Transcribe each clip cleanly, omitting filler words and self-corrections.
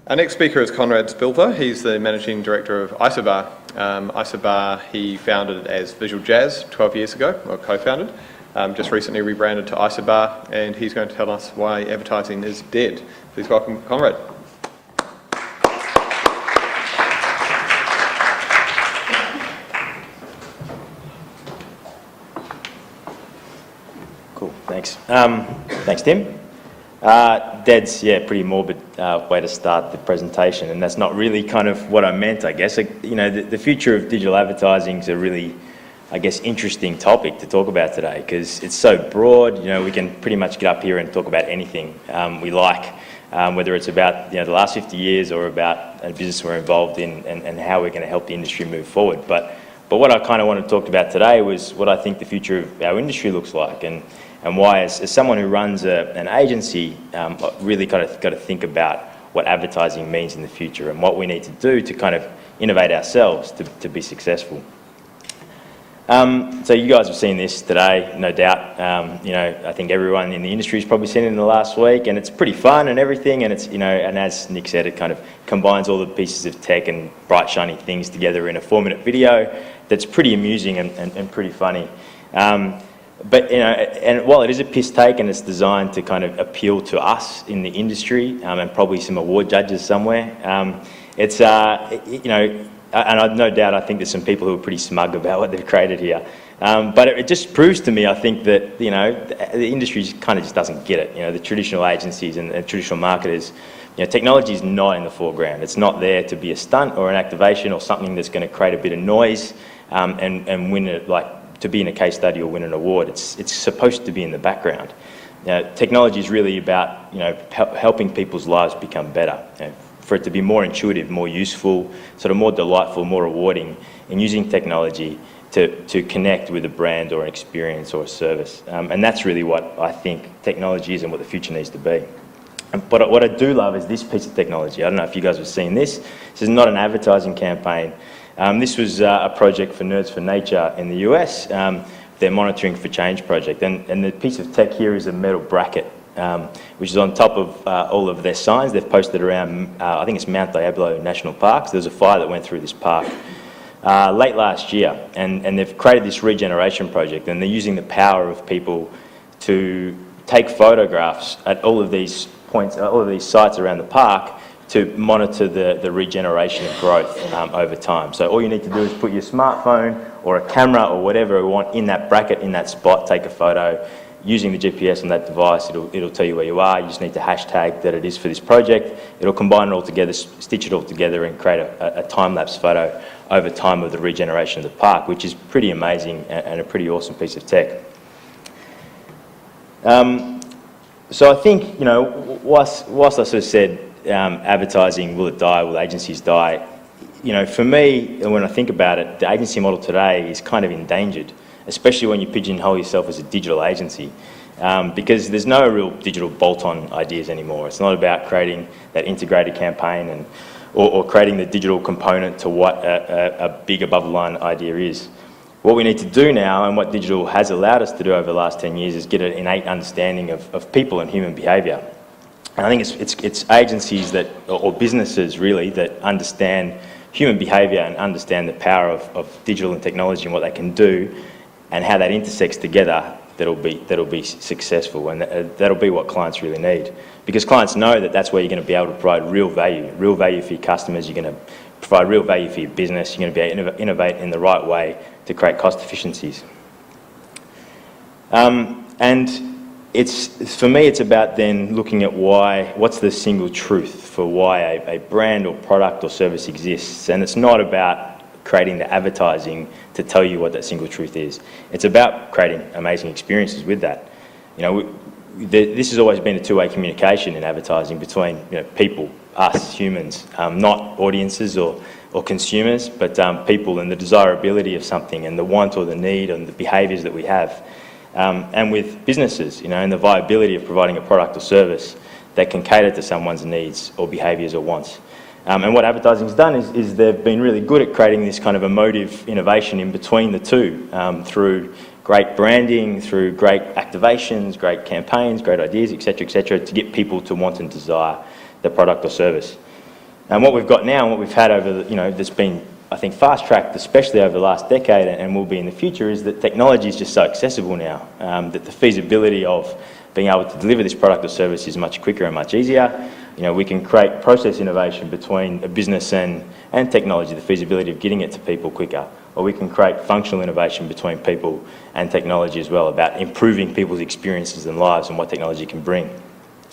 Our next speaker is Konrad Spilva. He's the Managing Director of Isobar. Isobar he founded as Visual Jazz 12 years ago, or co-founded. Just recently rebranded to Isobar, and he's going to tell us why advertising is dead. Please welcome Konrad. Cool, thanks. Thanks, Tim. Dead's, pretty morbid way to start the presentation, and that's not really kind of what I meant, I guess. The future of digital advertising is a really, interesting topic to talk about today because it's so broad. We can pretty much get up here and talk about anything we like, whether it's about the last 50 years or about a business we're involved in and how we're going to help the industry move forward. But what I kind of want to talk about today was what I think the future of our industry looks like and why, as someone who runs an agency, really got to think about what advertising means in the future and what we need to do to kind of innovate ourselves to be successful. So you guys have seen this today, no doubt. I think everyone in the industry has probably seen it in the last week, and it's pretty fun and everything. And it's and as Nick said, it kind of combines all the pieces of tech and bright, shiny things together in a 4-minute video that's pretty amusing and pretty funny. But and while it is a piss take and it's designed to kind of appeal to us in the industry and probably some award judges somewhere, it's and I no doubt I think there's some people who are pretty smug about what they've created here. But it just proves to me, I think, that the industry kind of just doesn't get it. The traditional agencies and traditional marketers, technology is not in the foreground. It's not there to be a stunt or an activation or something that's going to create a bit of noise and win it, like to be in a case study or win an award. It's supposed to be in the background. Technology is really about helping people's lives become better. For it to be more intuitive, more useful, sort of more delightful, more rewarding, and using technology to connect with a brand or an experience or a service. And that's really what I think technology is and what the future needs to be. But what I do love is this piece of technology. I don't know if you guys have seen this. This is not an advertising campaign. This was a project for Nerds for Nature in the US, their Monitoring for Change project. And the piece of tech here is a metal bracket, which is on top of all of their signs. They've posted around, I think it's Mount Diablo National Park. So there was a fire that went through this park late last year. And they've created this regeneration project, and they're using the power of people to take photographs at all of these points, all of these sites around the park, to monitor the regeneration of growth over time. So all you need to do is put your smartphone or a camera or whatever you want in that bracket, in that spot, take a photo. Using the GPS on that device, it'll tell you where you are. You just need to hashtag that it is for this project. It'll combine it all together, stitch it all together, and create a time-lapse photo over time of the regeneration of the park, which is pretty amazing and a pretty awesome piece of tech. So I think, whilst I sort of said, advertising, will it die, will agencies die? For me, when I think about it, the agency model today is kind of endangered, especially when you pigeonhole yourself as a digital agency, because there's no real digital bolt-on ideas anymore. It's not about creating that integrated campaign or creating the digital component to what a big above-the-line idea is. What we need to do now, and what digital has allowed us to do over the last 10 years, is get an innate understanding of people and human behaviour. And I think it's agencies or businesses really, that understand human behaviour and understand the power of digital and technology and what they can do and how that intersects together that'll be successful, and that'll be what clients really need. Because clients know that that's where you're going to be able to provide real value for your customers. You're going to provide real value for your business. You're going to be able to innovate in the right way to create cost efficiencies. And for me, it's about then looking at what's the single truth for why a brand or product or service exists. And it's not about creating the advertising to tell you what that single truth is. It's about creating amazing experiences with that. This has always been a two-way communication in advertising between people, us, humans, not audiences or consumers, but people, and the desirability of something and the want or the need and the behaviours that we have. And with businesses, and the viability of providing a product or service that can cater to someone's needs or behaviours or wants. And what advertising's done is they've been really good at creating this kind of emotive innovation in between the two, through great branding, through great activations, great campaigns, great ideas, etc., to get people to want and desire the product or service. And what we've got now and what we've had over that's been, I think, fast-tracked, especially over the last decade and will be in the future, is that technology is just so accessible now, that the feasibility of being able to deliver this product or service is much quicker and much easier. We can create process innovation between a business and technology, the feasibility of getting it to people quicker. Or we can create functional innovation between people and technology as well, about improving people's experiences and lives and what technology can bring.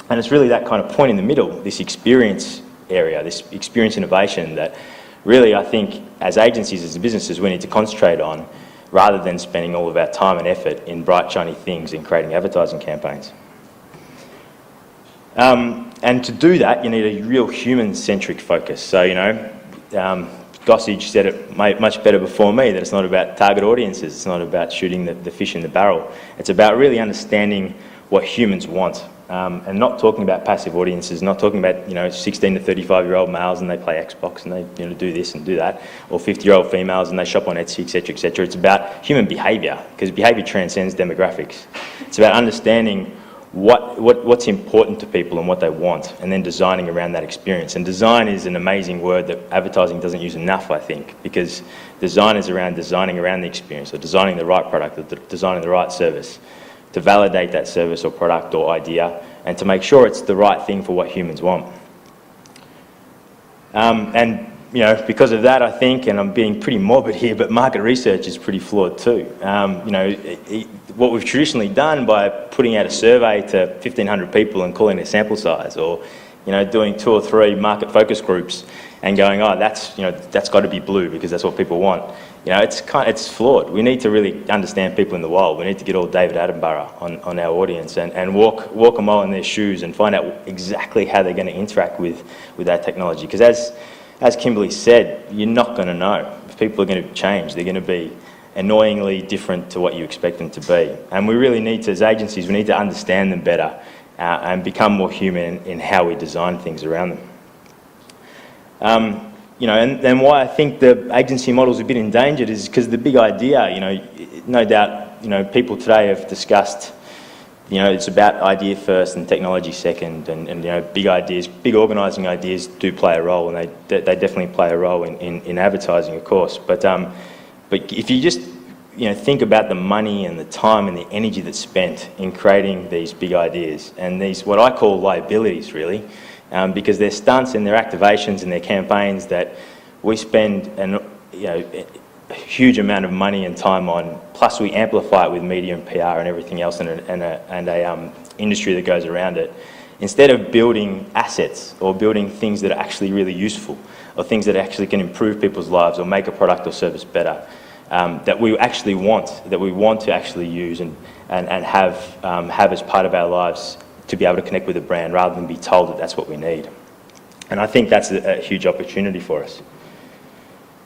And it's really that kind of point in the middle, this experience area, this experience innovation, that really I think as agencies, as businesses, we need to concentrate on, rather than spending all of our time and effort in bright, shiny things in creating advertising campaigns. And to do that, you need a real human-centric focus. So, Gossage said it much better before me, that it's not about target audiences, it's not about shooting the fish in the barrel. It's about really understanding what humans want, and not talking about passive audiences, not talking about 16 to 35-year-old males and they play Xbox and they do this and do that, or 50-year-old females and they shop on Etsy, etc., etc. It's about human behaviour, because behaviour transcends demographics. It's about understanding what's important to people and what they want, and then designing around that experience. And design is an amazing word that advertising doesn't use enough, I think, because design is around designing around the experience, or designing the right product, or designing the right service, to validate that service or product or idea, and to make sure it's the right thing for what humans want. Because of that, I think, and I'm being pretty morbid here, but market research is pretty flawed too. What we've traditionally done by putting out a survey to 1,500 people and calling it a sample size, or doing 2 or 3 market focus groups and going, oh, that's got to be blue because that's what people want. It's flawed. We need to really understand people in the wild. We need to get all David Attenborough on our audience and walk a mile in their shoes and find out exactly how they're going to interact with that technology. Because as Kimberly said, you're not going to know. If people are going to change, they're going to be annoyingly different to what you expect them to be. And we really need to, as agencies, we need to understand them better and become more human in how we design things around them. And why I think the agency model is a bit endangered is because the big idea, no doubt, people today have discussed, it's about idea first and technology second, and big ideas, big organising ideas do play a role, and they definitely play a role in advertising, of course. But if you just think about the money and the time and the energy that's spent in creating these big ideas and these what I call liabilities, really, because they're stunts and they're activations and they're campaigns that we spend a huge amount of money and time on, plus we amplify it with media and PR and everything else and a industry that goes around it, instead of building assets or building things that are actually really useful, or things that actually can improve people's lives or make a product or service better, that we actually want to actually use and have as part of our lives, to be able to connect with a brand rather than be told that that's what we need. And I think that's a huge opportunity for us.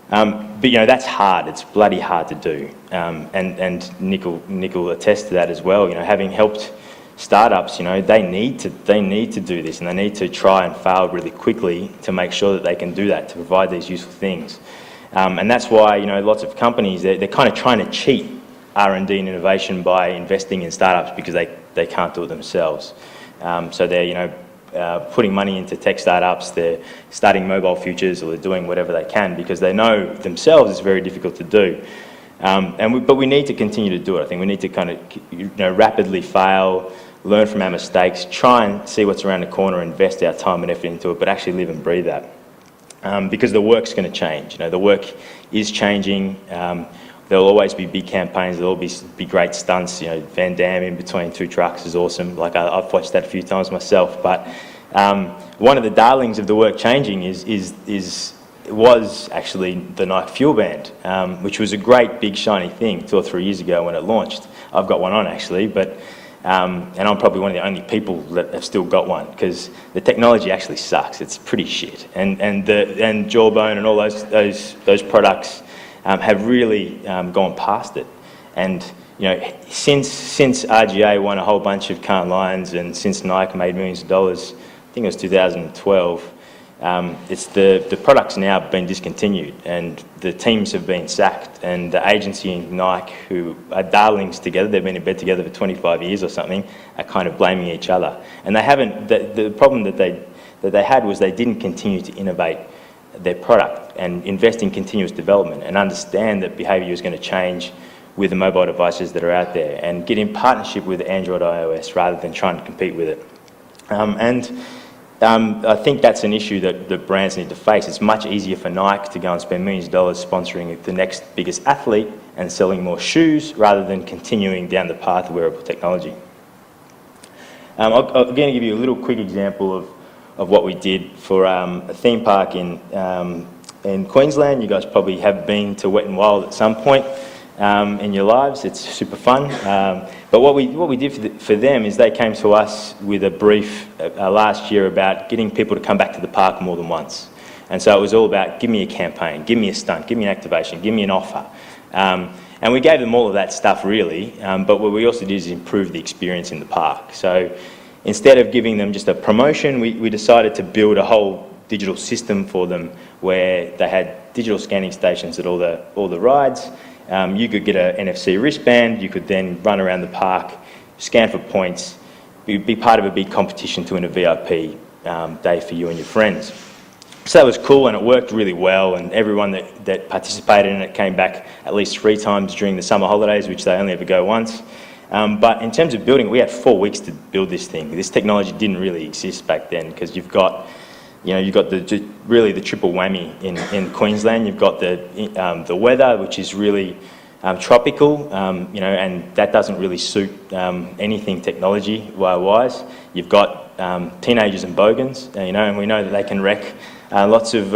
But that's hard. It's bloody hard to do. And Nick will attest to that as well. Having helped startups, they need to do this, and they need to try and fail really quickly to make sure that they can do that, to provide these useful things. And that's why lots of companies, they're kind of trying to cheat R&D and innovation by investing in startups because they can't do it themselves. So they're putting money into tech startups, they're starting mobile futures, or they're doing whatever they can because they know themselves it's very difficult to do. But we need to continue to do it. I think we need to kind of rapidly fail, learn from our mistakes, try and see what's around the corner, invest our time and effort into it, but actually live and breathe that. Because the work's going to change. The work is changing. There'll always be big campaigns. There'll always be great stunts. Van Damme in between 2 trucks is awesome. Like I've watched that a few times myself. But one of the darlings of the work changing was actually the Nike Fuel Band, which was a great big shiny thing 2 or 3 years ago when it launched. I've got one on actually, but and I'm probably one of the only people that have still got one because the technology actually sucks. It's pretty shit, and Jawbone and all those products have really gone past it. And since RGA won a whole bunch of Cannes Lions, and since Nike made millions of dollars, I think it was 2012, It's the product's now been discontinued and the teams have been sacked, and the agency and Nike, who are darlings together, they've been in bed together for 25 years or something, are kind of blaming each other. And they haven't, the problem that they had was they didn't continue to innovate their product and invest in continuous development and understand that behaviour is going to change with the mobile devices that are out there, and get in partnership with Android iOS rather than trying to compete with it. I think that's an issue that the brands need to face. It's much easier for Nike to go and spend millions of dollars sponsoring the next biggest athlete and selling more shoes rather than continuing down the path of wearable technology. I'm going to give you a little quick example of what we did for a theme park in Queensland. You guys probably have been to Wet n Wild at some point in your lives. It's super fun. But what we did for them is they came to us with a brief last year about getting people to come back to the park more than once. And so it was all about, give me a campaign, give me a stunt, give me an activation, give me an offer. And we gave them all of that stuff really, but what we also did is improve the experience in the park. So instead of giving them just a promotion, we decided to build a whole digital system for them where they had digital scanning stations at all the rides. You could get an NFC wristband, you could then run around the park, scan for points, be part of a big competition to win a VIP day for you and your friends. So that was cool, and it worked really well, and everyone that participated in it came back at least 3 times during the summer holidays, which they only ever go once. But in terms of building it, we had 4 weeks to build this thing. This technology didn't really exist back then, because you've got really the triple whammy in Queensland. You've got the weather, which is really tropical, and that doesn't really suit anything technology-wise. You've got teenagers and bogans, and we know that they can wreck lots of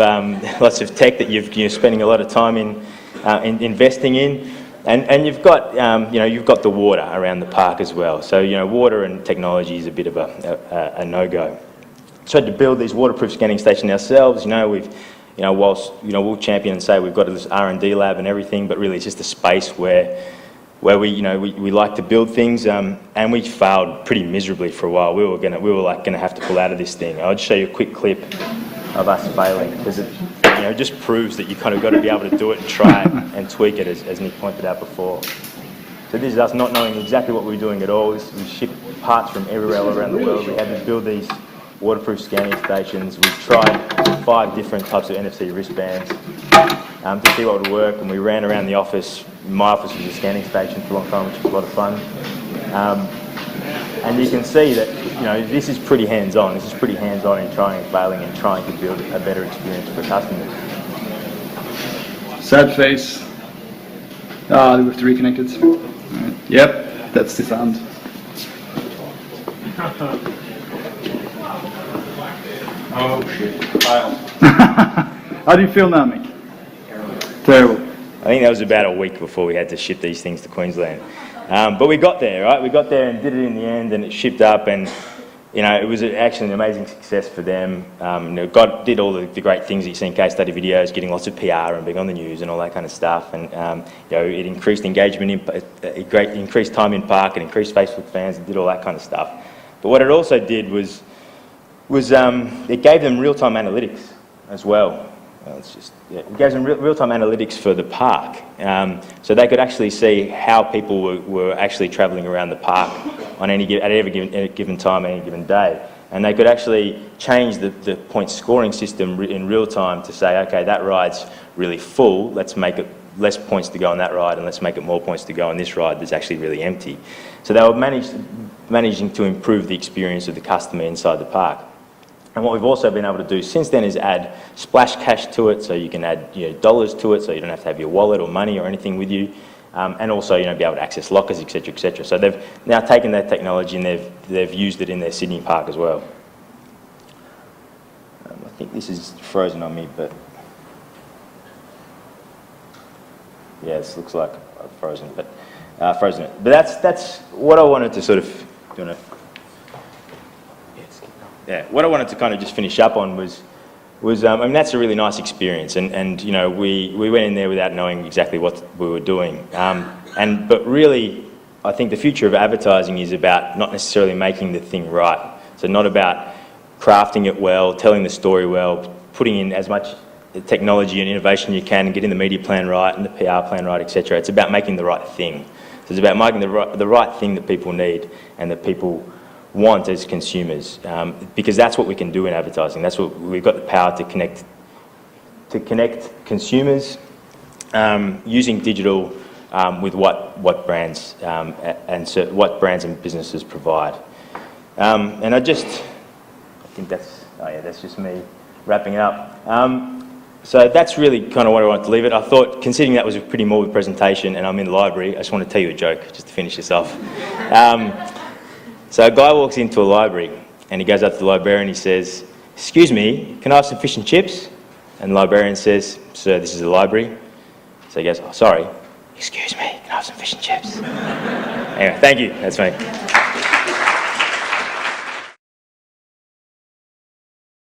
tech that you're spending a lot of time in investing in. And you've got the water around the park as well. So water and technology is a bit of a no-go. So to build these waterproof scanning stations ourselves, we'll champion and say we've got this R&D lab and everything, but really it's just a space where we like to build things, and we failed pretty miserably for a while. We were gonna have to pull out of this thing. I'll just show you a quick clip of us failing, because it just proves that you kind of got to be able to do it and try it and tweak it, as Nick pointed out before. So this is us not knowing exactly what we were doing at all. We shipped parts from everywhere all around the world. We had to build these waterproof scanning stations. We've tried 5 different types of NFC wristbands to see what would work, and we ran around the office. My office was a scanning station for a long time, which was a lot of fun. And you can see that this is pretty hands-on. This is pretty hands-on in trying and failing and trying to build a better experience for customers. Sad face. They have to reconnect it. Right. Yep, that's the sound. Oh shit, failed. How do you feel now, Mick? Terrible. I think that was about a week before we had to ship these things to Queensland. But we got there, right? We got there and did it in the end, and it shipped up, and it was actually an amazing success for them. God did all the great things that you see in case study videos, getting lots of PR and being on the news and all that kind of stuff. And it increased engagement, increased time in park, and increased Facebook fans, and did all that kind of stuff. But what it also did was it gave them real-time analytics as well. It gave them real-time analytics for the park, so they could actually see how people were actually travelling around the park at any given time, any given day, and they could actually change the point scoring system in real time to say, okay, that ride's really full. Let's make it less points to go on that ride, and let's make it more points to go on this ride that's actually really empty. So they were managing to improve the experience of the customer inside the park. And what we've also been able to do since then is add splash cash to it, so you can add dollars to it, so you don't have to have your wallet or money or anything with you, and also be able to access lockers, etc., etc. So they've now taken that technology and they've used it in their Sydney park as well. I think this is frozen on me, but yeah, this looks like I've frozen it. But that's what I wanted to sort of what I wanted to kind of just finish up on was that's a really nice experience, and we went in there without knowing exactly what we were doing, but really I think the future of advertising is about not necessarily making the thing right. So not about crafting it well, telling the story well, putting in as much technology and innovation you can, getting the media plan right and the PR plan right, etc. It's about making the right thing. So it's about making the right thing that people need and that people want as consumers, because that's what we can do in advertising. That's what we've got the power to connect consumers using digital with what brands what brands and businesses provide. And I think that's just me wrapping it up. So that's really kind of what I wanted to leave it. I thought, considering that was a pretty morbid presentation and I'm in the library, I just want to tell you a joke just to finish this off. So a guy walks into a library and he goes up to the librarian and he says, "Excuse me, can I have some fish and chips?" And the librarian says, "Sir, this is a library." So he goes, "Oh, sorry, excuse me, can I have some fish and chips?" Anyway, thank you, that's me.